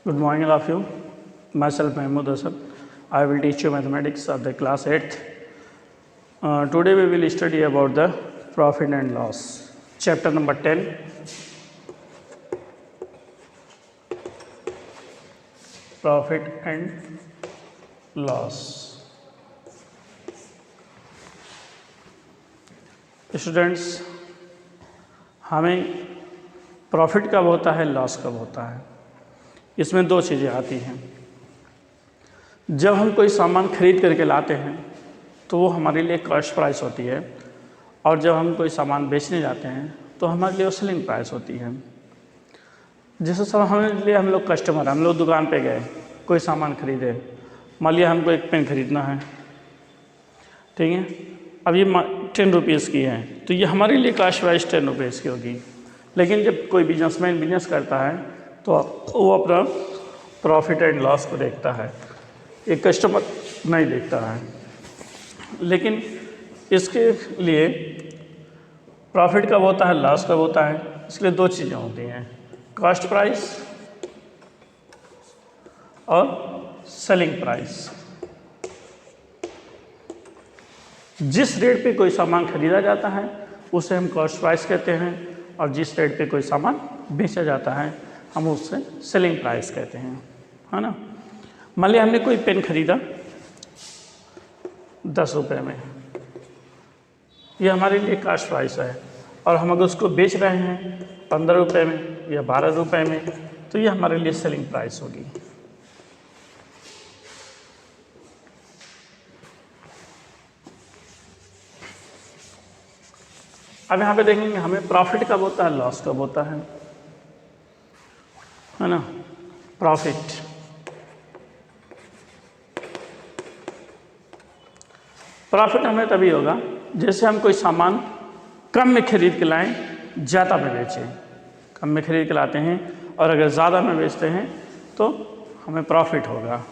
Good morning, all of you. Myself, Mahmood Asad. I will teach you mathematics of the class 8th. Today we will study about the profit and loss. Chapter number 10. Profit and loss. Students, हमें profit कब होता है, loss कब होता है, इसमें दो चीज़ें आती हैं। जब हम कोई सामान खरीद करके लाते हैं तो वो हमारे लिए कॉस्ट प्राइस होती है, और जब हम कोई सामान बेचने जाते हैं तो हमारे लिए वो सेलिंग प्राइस होती है। जैसे सब हमारे लिए, हम लोग कस्टमर, हम लोग दुकान पे गए, कोई सामान खरीदे, मान लिया हमको एक पेन खरीदना है, ठीक है। अब ये 10 रुपीज़ की है तो ये हमारे लिए कॉस्ट प्राइस 10 रुपीज़ की होगी। लेकिन जब कोई बिजनेसमैन बिजनेस करता है तो वो अपना प्रॉफिट एंड लॉस को देखता है, एक कस्टमर नहीं देखता है। लेकिन इसके लिए प्रॉफिट कब होता है, लॉस कब होता है, इसके लिए दो चीज़ें होती हैं, कॉस्ट प्राइस और सेलिंग प्राइस। जिस रेट पे कोई सामान खरीदा जाता है उसे हम कॉस्ट प्राइस कहते हैं, और जिस रेट पे कोई सामान बेचा जाता है हम उससे सेलिंग प्राइस कहते हैं, है ना। मान लिया हमने कोई पेन खरीदा 10 रुपये में, ये हमारे लिए कॉस्ट प्राइस है, और हम अगर उसको बेच रहे हैं 15 रुपये में या 12 रुपये में तो ये हमारे लिए सेलिंग प्राइस होगी। अब यहाँ पे देखेंगे हमें प्रॉफिट कब होता है, लॉस कब होता है ना। प्रॉफिट हमें तभी होगा जैसे हम कोई सामान कम में खरीद के लाएं, ज़्यादा में बेचें। कम में खरीद के लाते हैं और अगर ज़्यादा में बेचते हैं तो हमें प्रॉफिट होगा।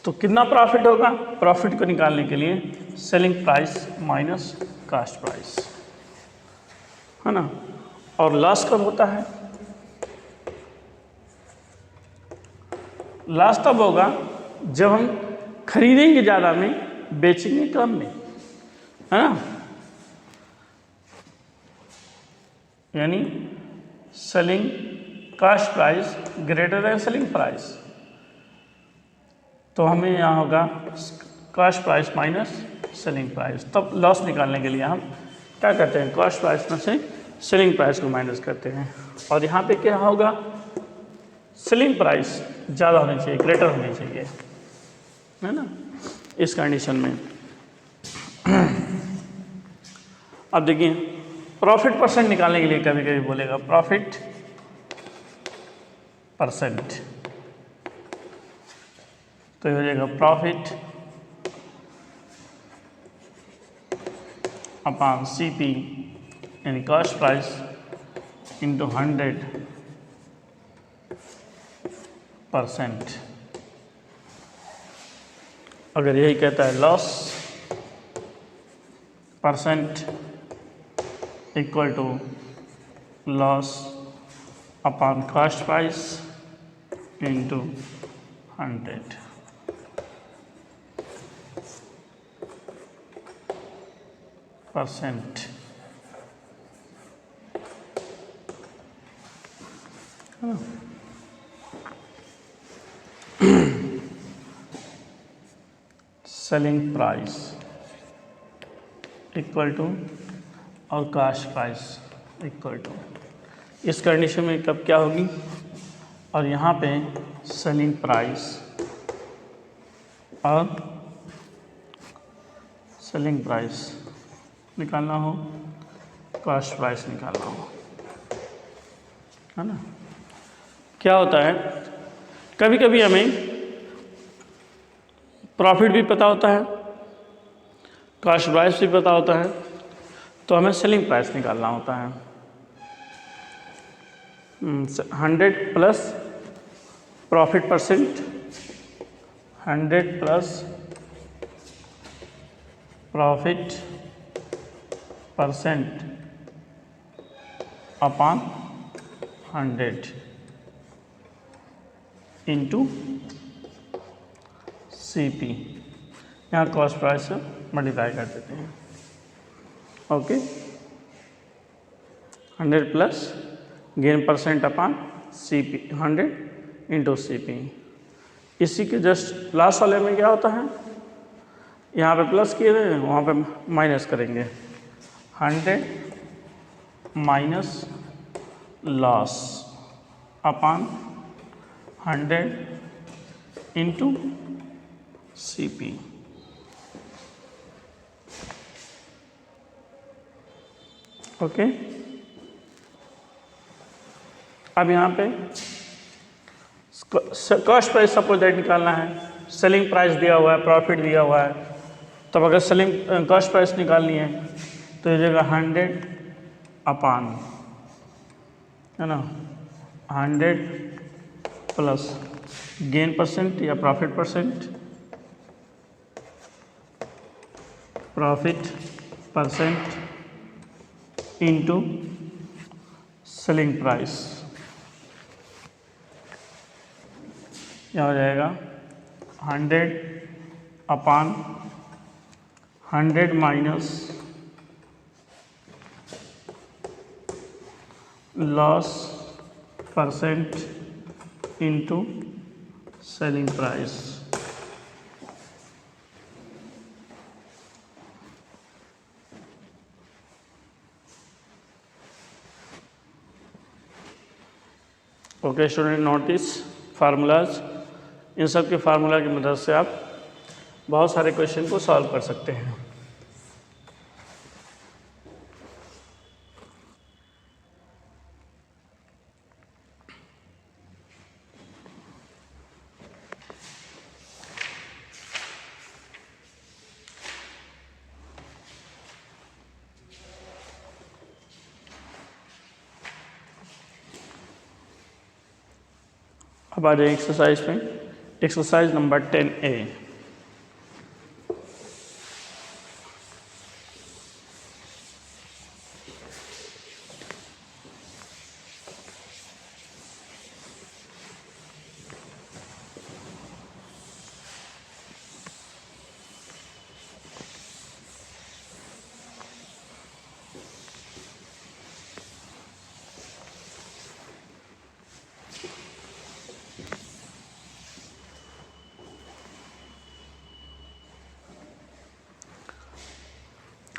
तो कितना प्रॉफिट होगा, प्रॉफिट को निकालने के लिए selling price minus cost price, है ना। और लॉस कब होता है, लॉस तब होगा जब हम खरीदेंगे ज़्यादा में, बेचेंगे कम में, है ना। यानी selling cost price greater than selling price. तो हमें यहाँ होगा cost price minus selling price. तब लॉस निकालने के लिए हम क्या करते हैं, कॉस्ट प्राइस में से सेलिंग प्राइस को माइनस करते हैं। और यहाँ पे क्या होगा, सेलिंग प्राइस ज़्यादा होनी चाहिए, ग्रेटर होनी चाहिए, है ना, इस कंडीशन में। अब देखिए प्रॉफिट परसेंट निकालने के लिए कभी कभी बोलेगा प्रॉफिट परसेंट, तो ये हो जाएगा प्रॉफिट अपॉन CP यानी कॉस्ट प्राइस इंटू 100%। अगर यही कहता है loss percent equal to loss upon cost price into 100%। Selling price equal to और कॉस्ट प्राइस इक्वल टू, इस कंडीशन में कब क्या होगी, और यहाँ पे सेलिंग प्राइस और सेलिंग प्राइस निकालना हो, कॉस्ट प्राइस निकालना हो, है ना। क्या होता है, कभी कभी हमें प्रॉफिट भी पता होता है, कॉस्ट प्राइस भी पता होता है, तो हमें सेलिंग प्राइस निकालना होता है। 100 plus profit percent, 100 plus profit percent upon 100 into C P, यहाँ कॉस्ट प्राइस से मल्टीप्लाई कर देते हैं। Okay, 100 plus gain percent upon C P, 100 into C P. इसी के जस्ट लास्ट वाले में क्या होता है, यहाँ पे प्लस किए हुए हैं, वहाँ पे माइनस करेंगे। 100 माइनस लॉस अपान 100 इंटू सी पी। ओके, अब यहाँ पे कॉस्ट प्राइस सपोज दैट निकालना है, सेलिंग प्राइस दिया हुआ है, प्रॉफिट दिया हुआ है, तब अगर सेलिंग कॉस्ट प्राइस निकालनी है तो ये जगह 100 अपान, है ना, 100 प्लस गेन परसेंट या profit percent, profit percent into selling price, क्या हो जाएगा 100 upon 100 minus loss percent into selling price. Okay student, notice formulas, इन सब के फार्मूला की मदद से आप बहुत सारे क्वेश्चन को सॉल्व कर सकते हैं। अब आ जाए एक्सरसाइज पे, exercise number 10A।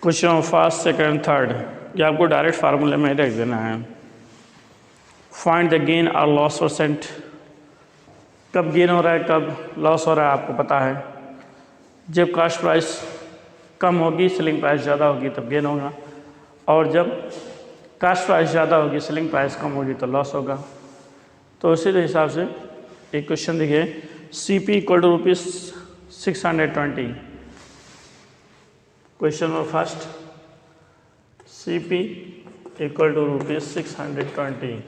Question first, second, third, ये आपको डायरेक्ट फार्मूले में रख देना है। फाइंड द गेन और लॉस परसेंट, कब गेन हो रहा है कब लॉस हो रहा है आपको पता है। जब कास्ट प्राइस कम होगी, सेलिंग प्राइस ज़्यादा होगी तब गेन होगा, और जब कास्ट प्राइस ज़्यादा होगी, सेलिंग प्राइस कम होगी तो लॉस होगा। तो उसी हिसाब से एक क्वेश्चन देखिए, C P equal to ₹620। Question number first, CP equal to ₹620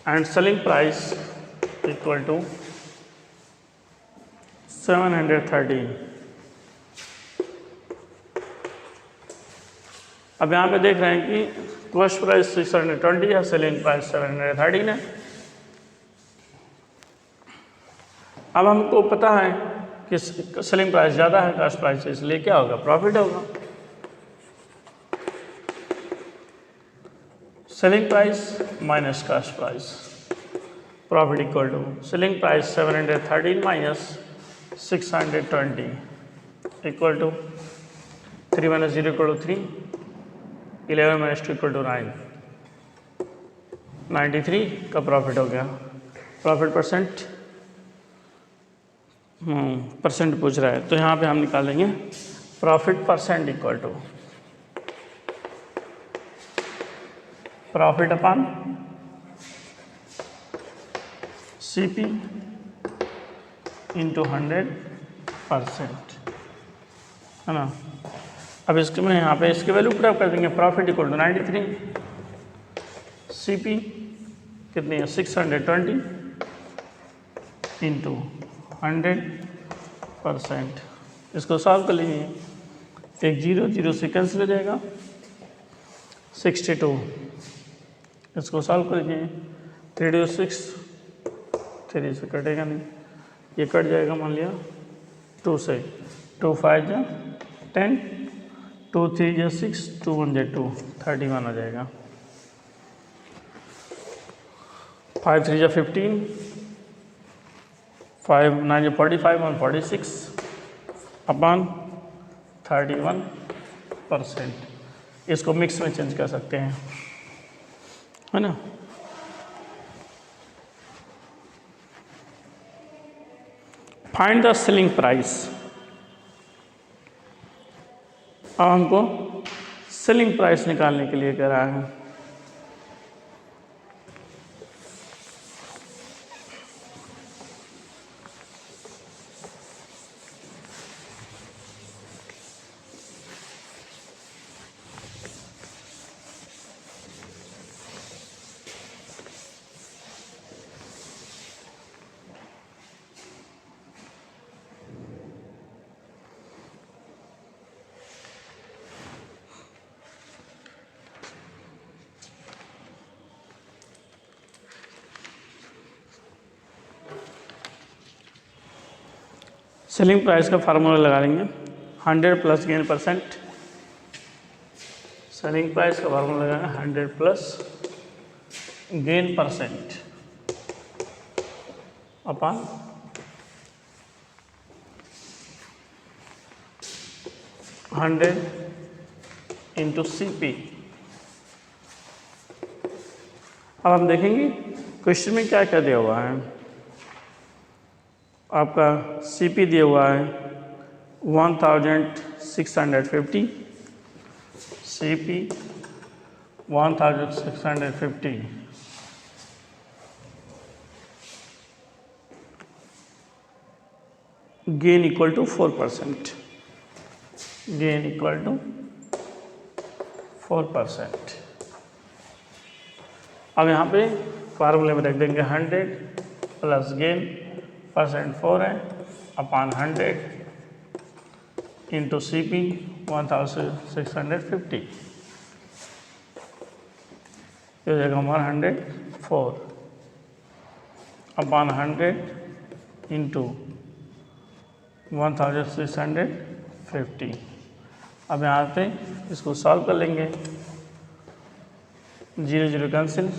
and selling price equal to 730। अब यहाँ पे देख रहे हैं कि कॉस्ट प्राइस 620 है, सेलिंग प्राइस 730 है। अब हमको पता है कि सेलिंग प्राइस ज़्यादा है कास्ट प्राइस से, इसलिए क्या होगा, प्रॉफिट होगा। Selling price minus cost price, profit equal to selling price 713 minus 620 equal to 3 minus 0 equal to 3, 11 minus 2 equal to 9, 93 का प्रॉफिट हो गया। प्रॉफिट परसेंट परसेंट पूछ रहा है, तो यहाँ पे हम निकालेंगे profit percent equal to profit upon CP into 100%, है ना। अब इसके में यहाँ पे इसकी वैल्यू पुट कर देंगे, प्रॉफिट इक्वल टू 93, CP कितनी है 620 इंटू 100%। इसको सॉल्व कर लीजिए, एक 0 0 से कैंसिल हो जाएगा, 62। इसको सॉल्व कर लीजिए, 3 6 3 से कटेगा नहीं, ये कट जाएगा मान लिया 2 से, 2 5 जा 10, 2 3 जा 6, 2 1 जा 2, 31 हो जाएगा। 5 3 जा 15, 5 9 जा 45, 1 46 अपॉन 31%। इसको मिक्स में चेंज कर सकते हैं, है ना। Find the selling price. अब हमको सेलिंग प्राइस निकालने के लिए कह रहा है। सेलिंग प्राइस का फार्मूला लगा लेंगे 100 plus gain percent. Selling price का फार्मूला लगाएंगे 100 plus gain percent upon 100 into CP। अब हम देखेंगे क्वेश्चन में क्या क्या दिया हुआ है। आपका CP दिया हुआ है 1650, CP 1650, gain equal to 4%, gain equal to 4%। अब यहाँ पे फार्मूले में रख देंगे 100 प्लस गेन परसेंट 4 है अपॉन 100 इंटू CP 1650, ये हो जाएगा हमारा 104 अपॉन 100 इंटू 1650। अब यहाँ पे इसको सॉल्व कर लेंगे, 0 0 कैंसिल,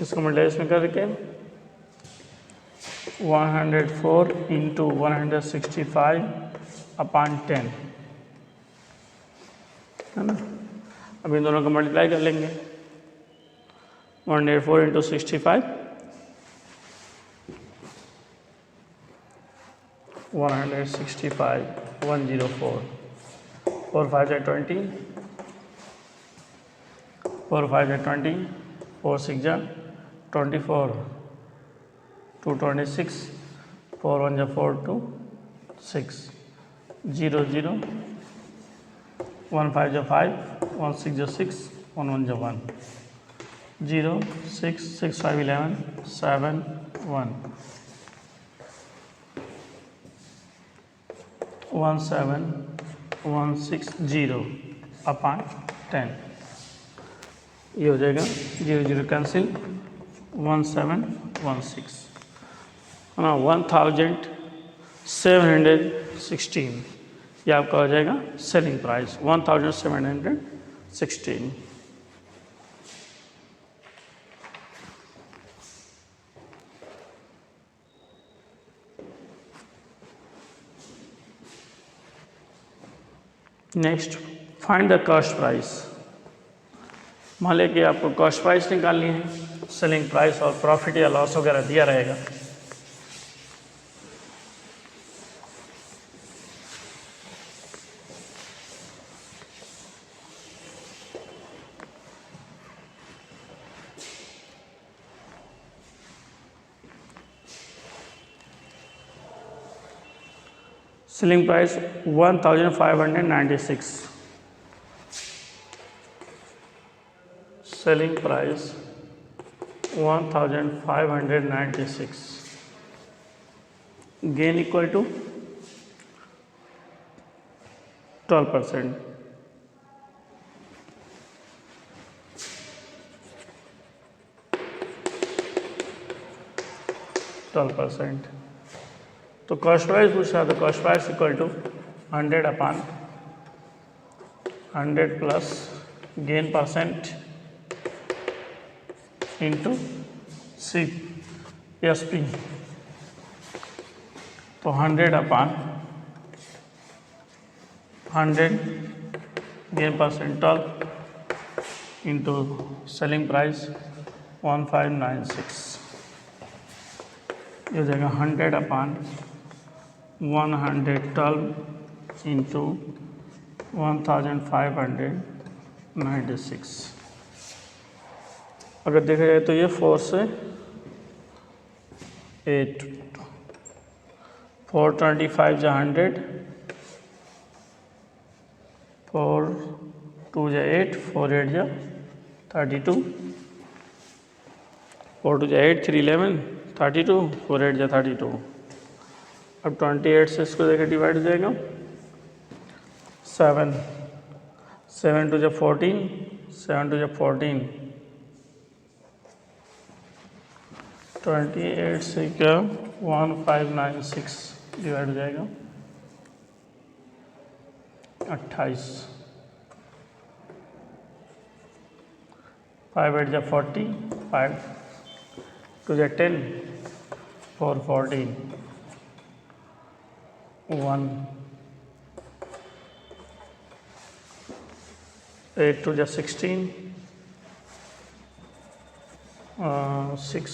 इसको मल्टीप्लाई में करके 104 इंटू 165 अपॉन 10, है ना। अब इन दोनों को मल्टीप्लाई कर लेंगे 104 इंटू 65, 165 104, 4 5 है 20, 4 5 है 20, 4 6 जा 24, 2 26, 4 1 जा 4 2 6, 0 0, 1 5 जा 5, 1 6 जा 6, 1 1 जा 1, 0 6 6 5 11 7 1, 1 7 1 6 0 अपॉन 10, ये हो जाएगा 0 0 कैंसिल, 1716, है ना। 1716 ये आपका हो जाएगा selling price 1716। Next find the cost price. मान लें कि आपको कॉस्ट प्राइस निकालनी है, सेलिंग प्राइस और प्रॉफिट या लॉस वगैरह दिया रहेगा। Selling price 1596, selling price 1596. Gain equal to 12%. तो कॉस्ट प्राइस पूछा, तो cost price equal to 100/100 plus gain percent into CSP. तो 100/100 gain percent into selling price 1596. ये हो जाएगा 100/112 इंटू 1596. अगर देखा जाए तो ये 4 से 8, 425 जा 100, 4 2 जा 8, 4 8 जा 32, 4 2 जा 8, 3 11 32, 4 8 जा 32. अब 28 से इसको देखिए डिवाइड हो जाएगा. 7 7 2 जा 14, 7 2 जा 14. 28 से क्या 1596 डिवाइड हो जाएगा 28. 5 8 जा 40, 5 2 जा 10, 4 14, 1 8 2 जा 16, 6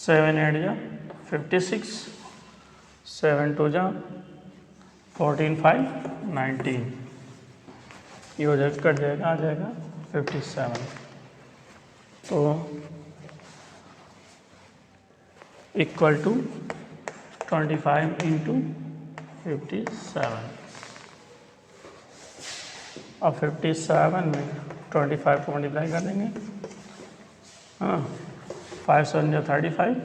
7 8 जा 56, 7 2 जा 14 5 19. ये हो जाएगा, कट जाएगा, आ जाएगा 57. तो इक्वल टू 25 इंटू 57. अब 57 में 25 को मल्टीप्लाई कर देंगे. हाँ, 5 7 जा 35,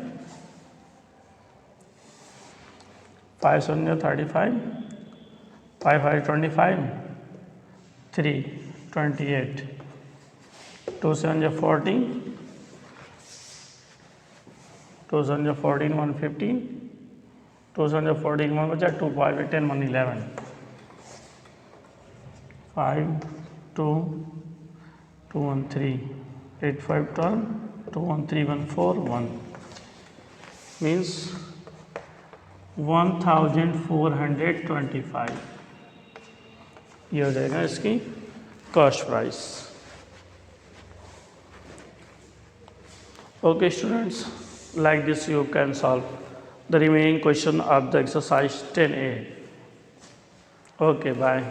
5 7 जा 35, 5 5 25, 3 28, 2 7 जा 14, 2 7 जा 14 115, 2 7 जा 14 1 बचा, 2 5 10 1 11, 5 2 2 1 3, 8 5 12, 2 1 3 1 4 1 means 1425. ये हो जाएगा इसकी cost price. Okay students, like this you can solve the remaining question of the exercise 10A. Okay, bye.